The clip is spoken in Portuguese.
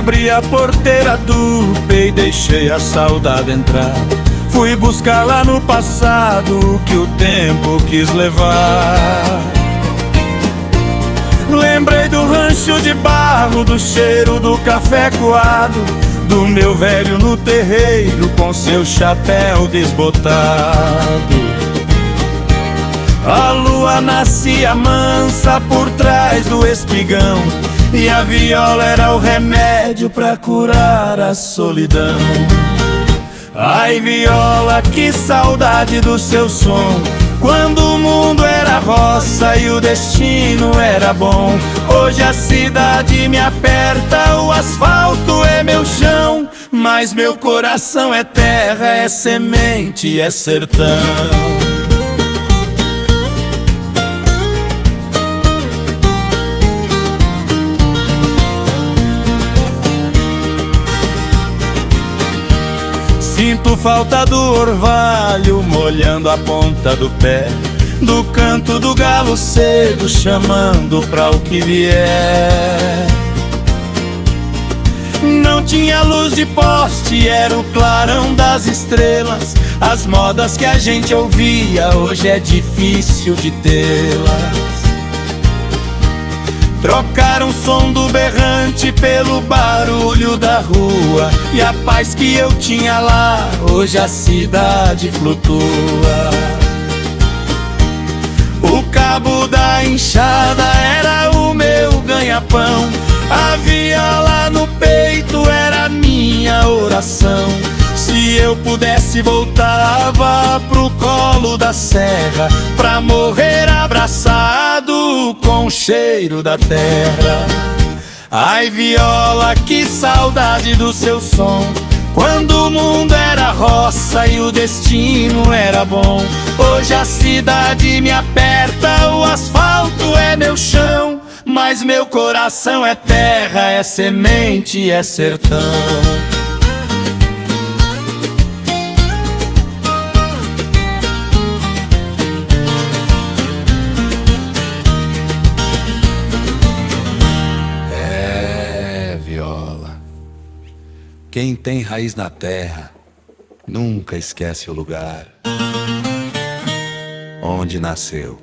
Abri a porteira do e deixei a saudade entrar. Fui buscar lá no passado o que o tempo quis levar. Lembrei do rancho de barro, do cheiro do café coado, do meu velho no terreiro com seu chapéu desbotado. A lua nascia mansa por trás do espigão, e a viola era o remédio pra curar a solidão. Ai, viola, que saudade do seu som, quando o mundo era roça e o destino era bom. Hoje a cidade me aperta, o asfalto é meu chão, mas meu coração é terra, é semente, é sertão. Sinto falta do orvalho molhando a ponta do pé, do canto do galo cedo chamando pra o que vier. Não tinha luz de poste, era o clarão das estrelas. As modas que a gente ouvia hoje é difícil de tê-las. Trocaram o som do berrante pelo barulho da rua, e a paz que eu tinha lá, hoje a cidade flutua. O cabo da enxada era o meu ganha-pão, a viola no peito era minha oração. Se eu pudesse voltava pro colo da serra, pra morrer abraçado com o cheiro da terra. Ai, viola, que saudade do seu som, quando o mundo era roça e o destino era bom. Hoje a cidade me aperta, o asfalto é meu chão, mas meu coração é terra, é semente, é sertão. Quem tem raiz na terra nunca esquece o lugar onde nasceu.